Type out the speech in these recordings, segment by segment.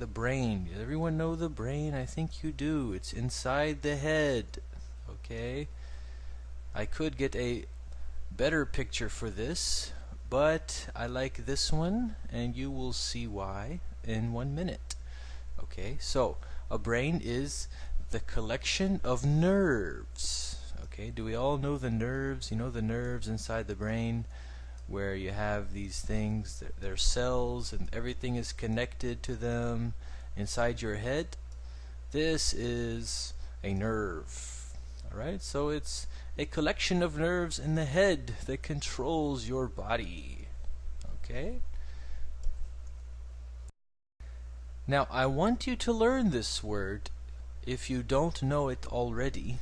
the brain. Does everyone know the brain? I think you do. It's inside the head. Okay? I could get a better picture for this, but I like this one, and you will see why in 1 minute. Okay, so a brain is the collection of nerves. Okay, do we all know the nerves? You know the nerves inside the brain where you have these things, they're cells, and everything is connected to them inside your head? This is a nerve. Alright, so it's a collection of nerves in the head that controls your body. Okay? Now, I want you to learn this word if you don't know it already,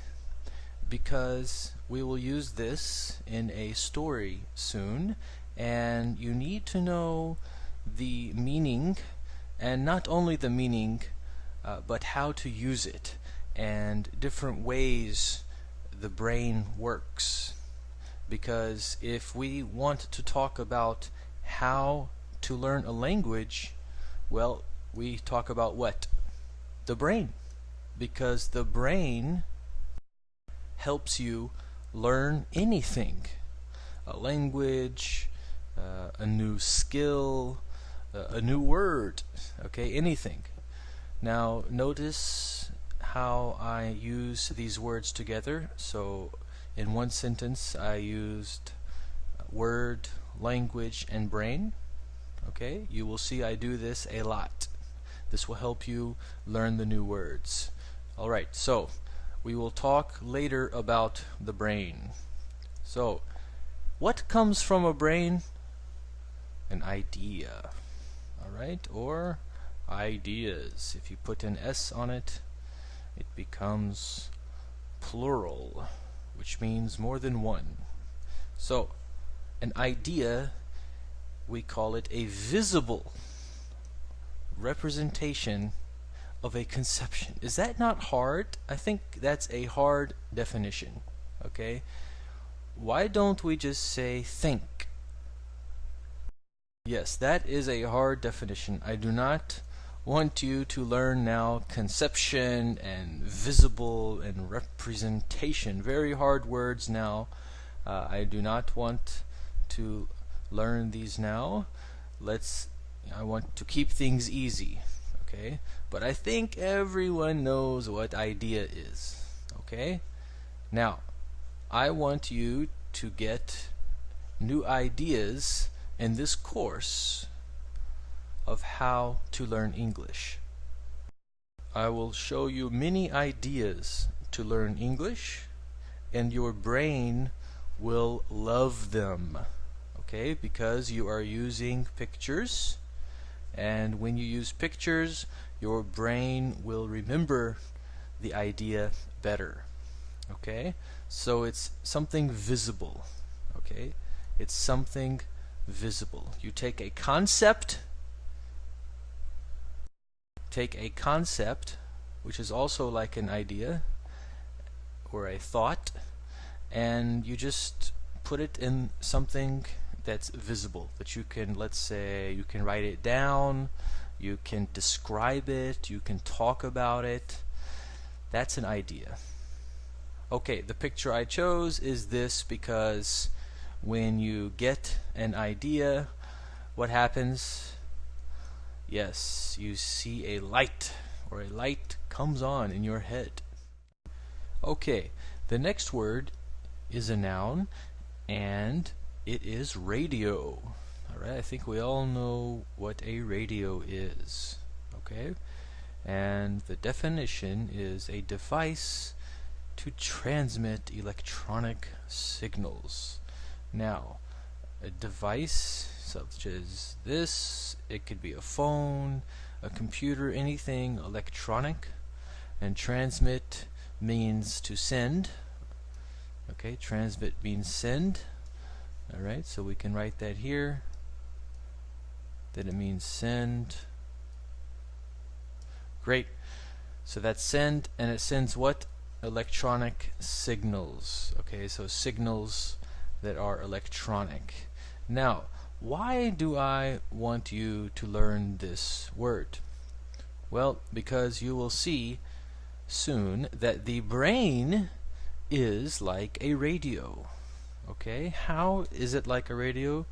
because we will use this in a story soon, and you need to know the meaning, and not only the meaning, but how to use it, and different ways the brain works. Because if we want to talk about how to learn a language, well, we talk about what? The brain. Because the brain helps you learn anything. A language, a new skill, a new word, okay, anything. Now notice how I use these words together. So in one sentence I used word, language, and brain. Okay, you will see I do this a lot. This will help you learn the new words. Alright, so we will talk later about the brain. So, what comes from a brain? An idea. Alright, or ideas. If you put an S on it, it becomes plural, which means more than one. So, an idea, we call it a visible representation of a conception. Is that not hard? I think that's a hard definition. Okay? Why don't we just say think? Yes, that is a hard definition. I do not want you to learn now conception and visible and representation. Very hard words now. I do not want to learn these now. I want to keep things easy. Okay? But I think everyone knows what idea is. Okay? Now, I want you to get new ideas in this course of how to learn English. I will show you many ideas to learn English, and your brain will love them. Okay? Because you are using pictures, and when you use pictures, your brain will remember the idea better. Okay? So it's something visible. Okay? It's something visible. You take a concept, which is also like an idea or a thought, and you just put it in something that's visible, that you can, let's say, you can write it down, you can describe it, you can talk about it. That's an idea. Okay, the picture I chose is this because when you get an idea, what happens? Yes, you see a light, or a light comes on in your head. Okay, the next word is a noun, and it is radio. Alright, I think we all know what a radio is. Okay? And the definition is a device to transmit electronic signals. Now, a device such as this, it could be a phone, a computer, anything electronic, and transmit means to send. Okay, transmit means send. Alright, so we can write that here, that it means send. Great. So that's send, and it sends what? Electronic signals. Okay, so signals that are electronic. Now, why do I want you to learn this word? Well, because you will see soon that the brain is like a radio. Okay, how is it like a radio?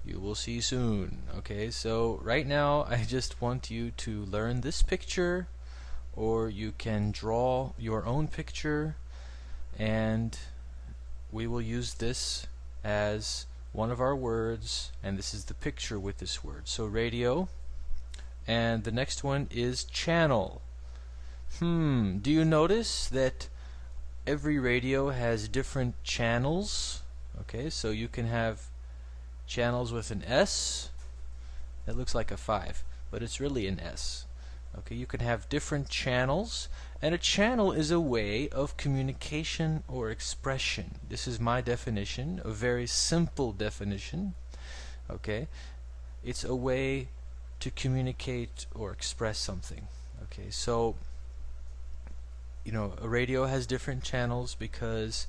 You will see soon. Okay, so right now I just want you to learn this picture, or you can draw your own picture, and we will use this as one of our words, and this is the picture with this word. So radio, and the next one is channel. Do you notice that every radio has different channels? Okay, so you can have channels with an S. That looks like a 5, but it's really an S. Okay, you can have different channels, and a channel is a way of communication or expression. This is my definition, a very simple definition. Okay, it's a way to communicate or express something. Okay, so you know, a radio has different channels because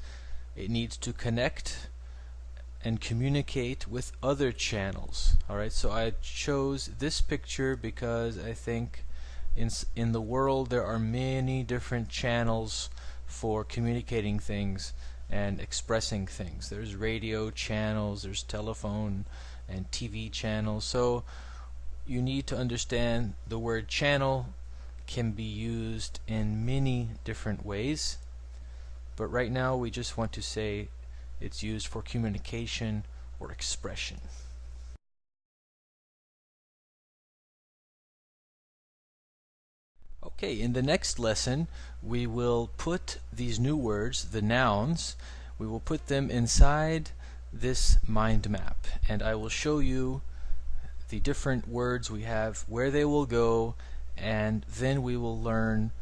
it needs to connect and communicate with other channels. Alright, so I chose this picture because I think in the world there are many different channels for communicating things and expressing things. There's radio channels, there's telephone and TV channels. So you need to understand the word channel can be used in many different ways, but right now we just want to say it's used for communication or expression. Okay, in the next lesson we will put these new words, the nouns, we will put them inside this mind map, and I will show you the different words we have, where they will go, and then we will learn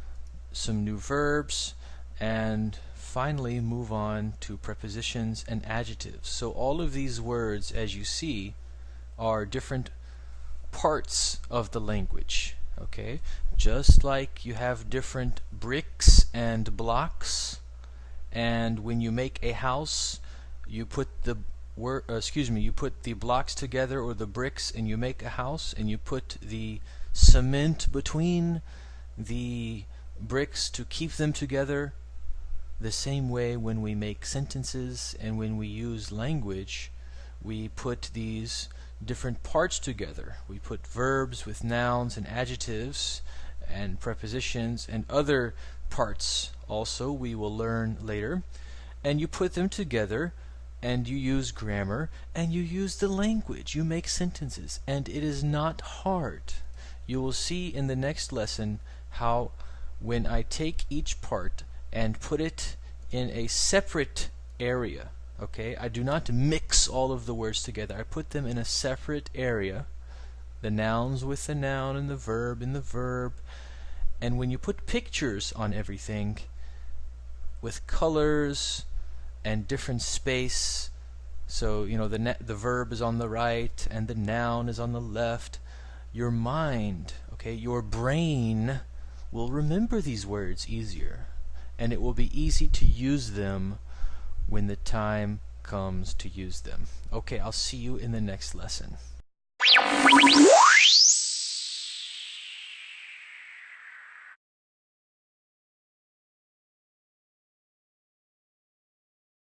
some new verbs and finally move on to prepositions and adjectives. So all of these words, as you see, are different parts of the language. Okay, just like you have different bricks and blocks, and when you make a house you put the you put the blocks together, or the bricks, and you make a house, and you put the cement between the bricks to keep them together. The same way when we make sentences and when we use language, we put these different parts together. We put verbs with nouns and adjectives and prepositions and other parts also we will learn later, and you put them together and you use grammar and you use the language. You make sentences, and it is not hard. You will see in the next lesson how when I take each part and put it in a separate area, okay, I do not mix all of the words together. I put them in a separate area, the nouns with the noun and the verb in the verb, and when you put pictures on everything with colors and different space, so you know the verb is on the right and the noun is on the left, your mind, okay, your brain will remember these words easier, and it will be easy to use them when the time comes to use them. Okay, I'll see you in the next lesson.